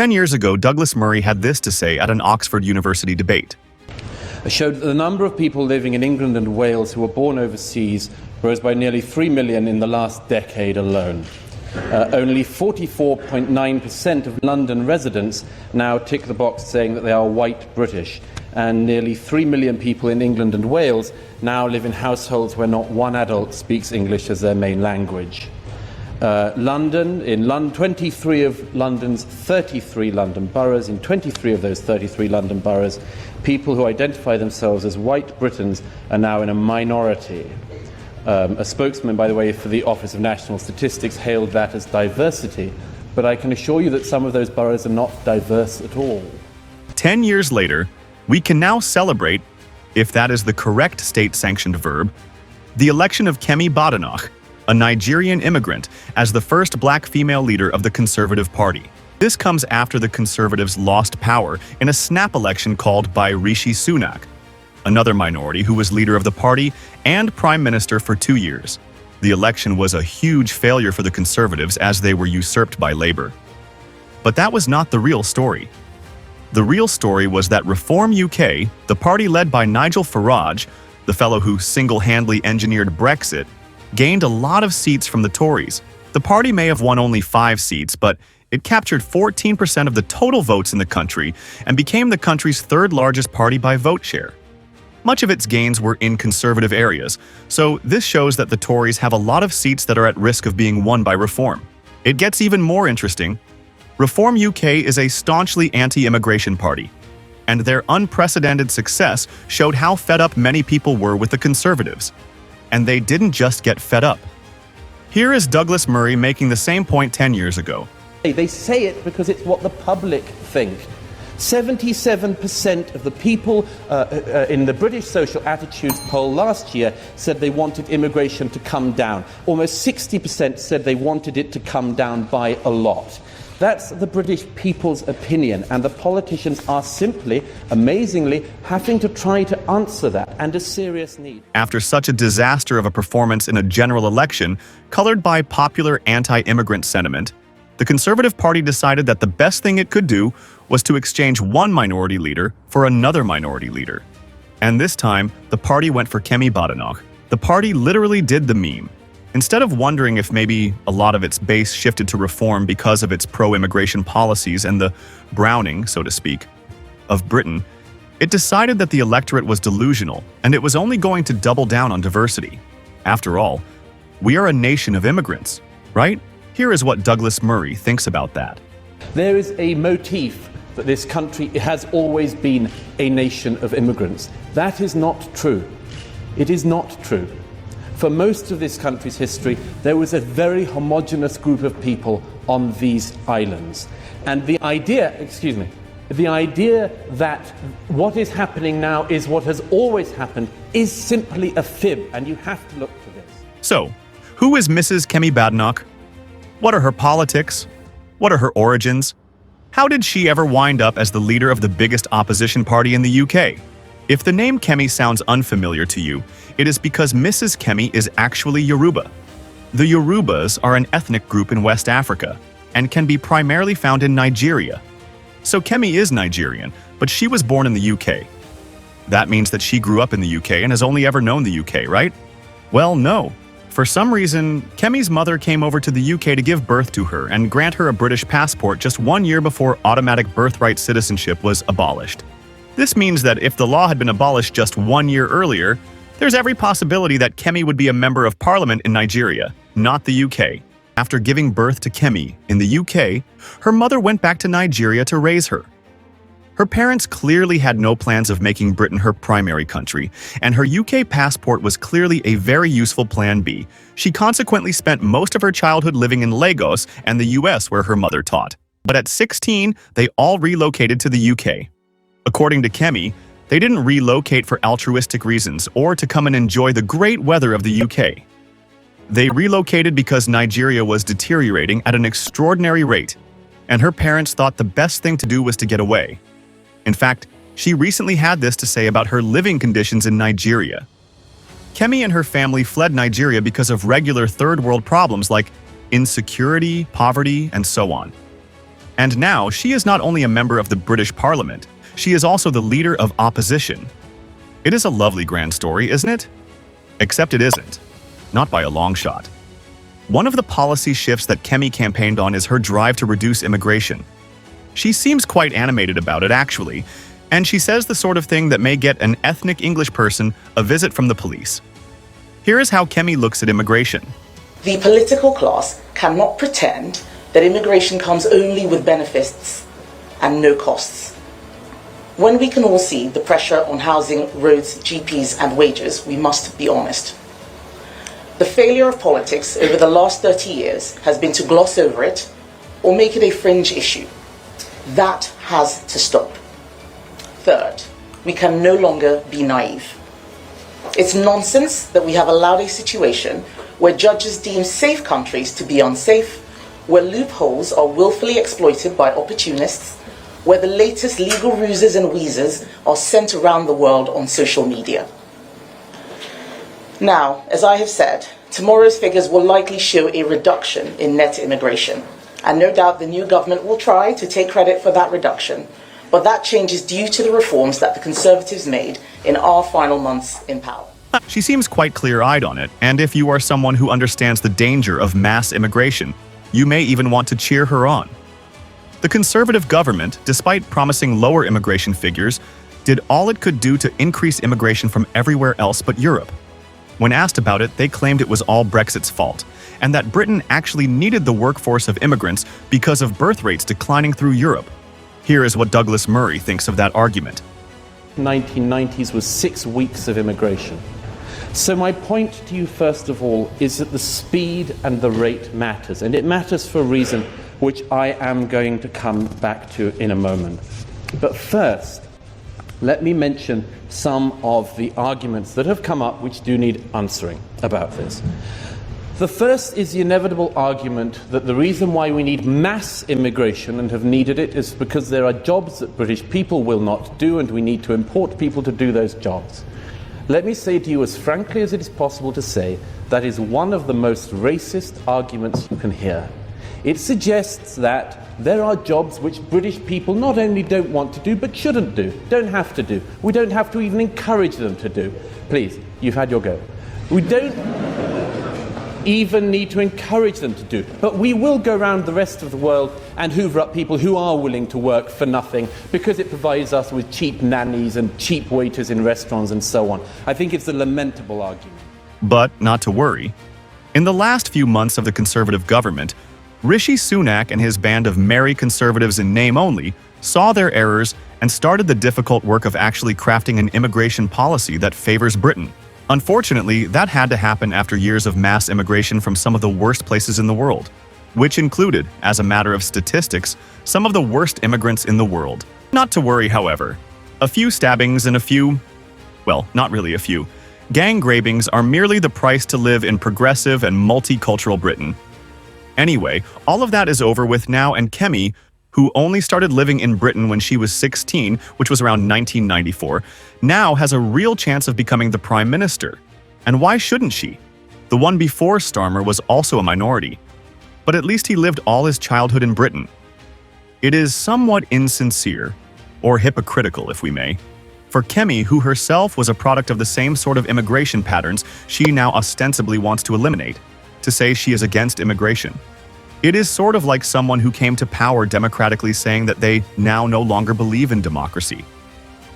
10 years ago, Douglas Murray had this to say at an Oxford University debate. Showed that the number of people living in England and Wales who were born overseas rose by nearly 3 million in the last decade alone. Only 44.9% of London residents now tick the box saying that they are white British, and nearly 3 million people in England and Wales now live in households where not one adult speaks English as their main language. 23 of London's 33 London boroughs, in 23 of those 33 London boroughs, people who identify themselves as white Britons are now in a minority. A spokesman, by the way, for the Office of National Statistics hailed that as diversity, but I can assure you that some of those boroughs are not diverse at all. 10 years later, we can now celebrate, if that is the correct state-sanctioned verb, the election of Kemi Badenoch, a Nigerian immigrant, as the first black female leader of the Conservative Party. This comes after the Conservatives lost power in a snap election called by Rishi Sunak, another minority who was leader of the party and prime minister for 2 years. The election was a huge failure for the Conservatives as they were usurped by Labour. But that was not the real story. The real story was that Reform UK, the party led by Nigel Farage, the fellow who single-handedly engineered Brexit, gained a lot of seats from the Tories. The party may have won only 5 seats, but it captured 14% of the total votes in the country and became the country's third largest party by vote share. Much of its gains were in conservative areas, so this shows that the Tories have a lot of seats that are at risk of being won by Reform. It gets even more interesting. Reform UK is a staunchly anti-immigration party, and their unprecedented success showed how fed up many people were with the Conservatives. And they didn't just get fed up. Here is Douglas Murray making the same point 10 years ago. They say it because it's what the public think. 77% of the people in the British Social Attitudes poll last year said they wanted immigration to come down. Almost 60% said they wanted it to come down by a lot. That's the British people's opinion, and the politicians are simply, amazingly, having to try to answer that, and a serious need. After such a disaster of a performance in a general election, colored by popular anti-immigrant sentiment, the Conservative Party decided that the best thing it could do was to exchange one minority leader for another minority leader. And this time, the party went for Kemi Badenoch. The party literally did the meme. Instead of wondering if maybe a lot of its base shifted to Reform because of its pro-immigration policies and the browning, so to speak, of Britain, it decided that the electorate was delusional and it was only going to double down on diversity. After all, we are a nation of immigrants, right? Here is what Douglas Murray thinks about that. There is a motif that this country has always been a nation of immigrants. That is not true. It is not true. For most of this country's history, there was a very homogeneous group of people on these islands. And the idea that what is happening now is what has always happened is simply a fib, and you have to look to this. So, who is Mrs. Kemi Badenoch? What are her politics? What are her origins? How did she ever wind up as the leader of the biggest opposition party in the UK? If the name Kemi sounds unfamiliar to you, it is because Mrs. Kemi is actually Yoruba. The Yorubas are an ethnic group in West Africa and can be primarily found in Nigeria. So Kemi is Nigerian, but she was born in the UK. That means that she grew up in the UK and has only ever known the UK, right? Well, no. For some reason, Kemi's mother came over to the UK to give birth to her and grant her a British passport just 1 year before automatic birthright citizenship was abolished. This means that if the law had been abolished just 1 year earlier, there's every possibility that Kemi would be a member of parliament in Nigeria, not the UK. After giving birth to Kemi in the UK, her mother went back to Nigeria to raise her. Her parents clearly had no plans of making Britain her primary country, and her UK passport was clearly a very useful plan B. She consequently spent most of her childhood living in Lagos and the US where her mother taught. But at 16, they all relocated to the UK. According to Kemi, they didn't relocate for altruistic reasons or to come and enjoy the great weather of the UK. They relocated because Nigeria was deteriorating at an extraordinary rate, and her parents thought the best thing to do was to get away. In fact, she recently had this to say about her living conditions in Nigeria. Kemi and her family fled Nigeria because of regular third world problems like insecurity, poverty, and so on. And now she is not only a member of the British Parliament, she is also the leader of opposition. It is a lovely grand story, isn't it? Except it isn't. Not by a long shot. One of the policy shifts that Kemi campaigned on is her drive to reduce immigration. She seems quite animated about it, actually, and she says the sort of thing that may get an ethnic English person a visit from the police. Here is how Kemi looks at immigration. The political class cannot pretend that immigration comes only with benefits and no costs. When we can all see the pressure on housing, roads, GPs and wages, we must be honest. The failure of politics over the last 30 years has been to gloss over it or make it a fringe issue. That has to stop. Third, we can no longer be naive. It's nonsense that we have allowed a situation where judges deem safe countries to be unsafe, where loopholes are willfully exploited by opportunists, where the latest legal ruses and wheezes are sent around the world on social media. Now, as I have said, tomorrow's figures will likely show a reduction in net immigration, and no doubt the new government will try to take credit for that reduction, but that change is due to the reforms that the Conservatives made in our final months in power. She seems quite clear-eyed on it, and if you are someone who understands the danger of mass immigration, you may even want to cheer her on. The Conservative government, despite promising lower immigration figures, did all it could do to increase immigration from everywhere else but Europe. When asked about it, they claimed it was all Brexit's fault, and that Britain actually needed the workforce of immigrants because of birth rates declining through Europe. Here is what Douglas Murray thinks of that argument. 1990s was 6 weeks of immigration. So my point to you, first of all, is that the speed and the rate matters, and it matters for a reason which I am going to come back to in a moment. But first, let me mention some of the arguments that have come up which do need answering about this. The first is the inevitable argument that the reason why we need mass immigration and have needed it is because there are jobs that British people will not do and we need to import people to do those jobs. Let me say to you as frankly as it is possible to say, that is one of the most racist arguments you can hear. It suggests that there are jobs which British people not only don't want to do, but shouldn't do, don't have to do. We don't have to even encourage them to do. Please, you've had your go. We don't even need to encourage them to do. But we will go around the rest of the world and hoover up people who are willing to work for nothing because it provides us with cheap nannies and cheap waiters in restaurants and so on. I think it's a lamentable argument. But not to worry. In the last few months of the Conservative government, Rishi Sunak and his band of merry Conservatives in name only saw their errors and started the difficult work of actually crafting an immigration policy that favors Britain. Unfortunately, that had to happen after years of mass immigration from some of the worst places in the world, which included, as a matter of statistics, some of the worst immigrants in the world. Not to worry, however. A few stabbings and a few, well, not really a few, gang rapings are merely the price to live in progressive and multicultural Britain. Anyway, all of that is over with now, and Kemi, who only started living in Britain when she was 16, which was around 1994, now has a real chance of becoming the Prime Minister. And why shouldn't she? The one before Starmer was also a minority, but at least he lived all his childhood in Britain. It is somewhat insincere, or hypocritical if we may, for Kemi, who herself was a product of the same sort of immigration patterns she now ostensibly wants to eliminate, to say she is against immigration. It is sort of like someone who came to power democratically saying that they now no longer believe in democracy.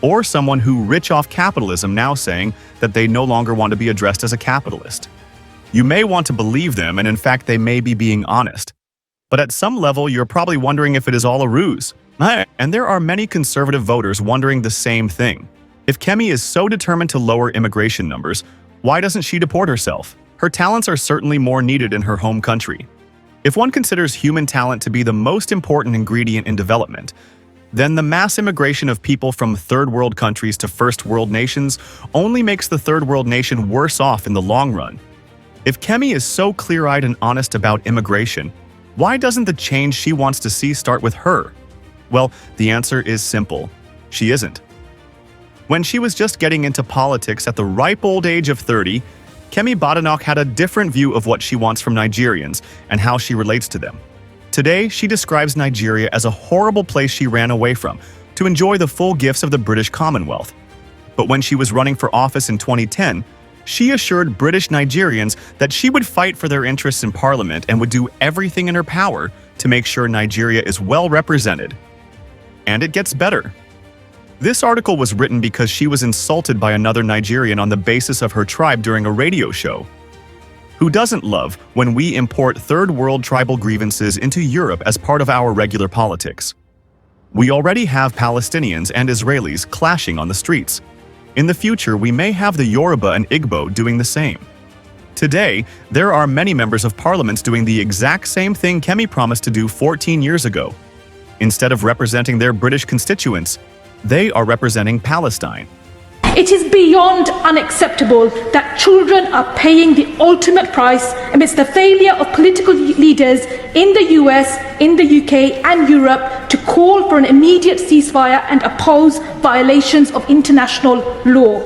Or someone who rich off capitalism now saying that they no longer want to be addressed as a capitalist. You may want to believe them, and in fact they may be being honest. But at some level you're probably wondering if it is all a ruse. And there are many Conservative voters wondering the same thing. If Kemi is so determined to lower immigration numbers, why doesn't she deport herself? Her talents are certainly more needed in her home country. If one considers human talent to be the most important ingredient in development, then the mass immigration of people from third world countries to first world nations only makes the third world nation worse off in the long run. If Kemi is so clear-eyed and honest about immigration, why doesn't the change she wants to see start with her? Well, the answer is simple. She isn't. When she was just getting into politics at the ripe old age of 30, Kemi Badenoch had a different view of what she wants from Nigerians and how she relates to them. Today, she describes Nigeria as a horrible place she ran away from to enjoy the full gifts of the British Commonwealth. But when she was running for office in 2010, she assured British Nigerians that she would fight for their interests in Parliament and would do everything in her power to make sure Nigeria is well represented. And it gets better. This article was written because she was insulted by another Nigerian on the basis of her tribe during a radio show. Who doesn't love when we import third world tribal grievances into Europe as part of our regular politics? We already have Palestinians and Israelis clashing on the streets. In the future, we may have the Yoruba and Igbo doing the same. Today, there are many members of parliaments doing the exact same thing Kemi promised to do 14 years ago. Instead of representing their British constituents, they are representing Palestine. It is beyond unacceptable that children are paying the ultimate price amidst the failure of political leaders in the US, in the UK and Europe to call for an immediate ceasefire and oppose violations of international law.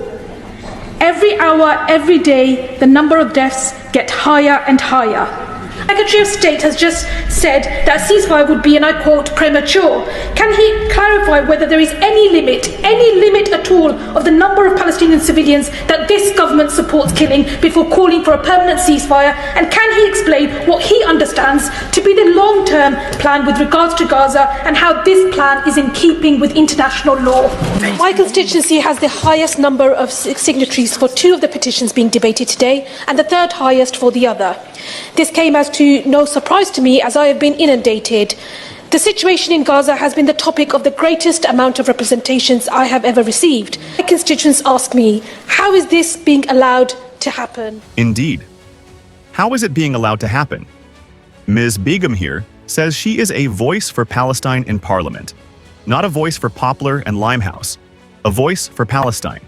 Every hour, every day, the number of deaths get higher and higher. The Secretary of State has just said that a ceasefire would be, and I quote, premature. Can he clarify whether there is any limit at all of the number of Palestinian civilians that this government supports killing before calling for a permanent ceasefire? And can he explain what he understands to be the long-term plan with regards to Gaza and how this plan is in keeping with international law? My constituency has the highest number of signatories for two of the petitions being debated today and the third highest for the other. This came as to no surprise to me, as I have been inundated. The situation in Gaza has been the topic of the greatest amount of representations I have ever received. My constituents ask me, how is this being allowed to happen? Indeed. How is it being allowed to happen? Ms. Begum here says she is a voice for Palestine in Parliament, not a voice for Poplar and Limehouse, a voice for Palestine.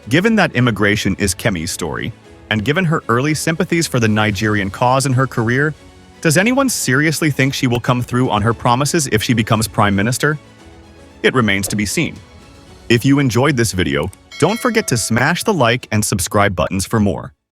Given that immigration is Kemi's story, and given her early sympathies for the Nigerian cause in her career, does anyone seriously think she will come through on her promises if she becomes Prime Minister? It remains to be seen. If you enjoyed this video, don't forget to smash the like and subscribe buttons for more.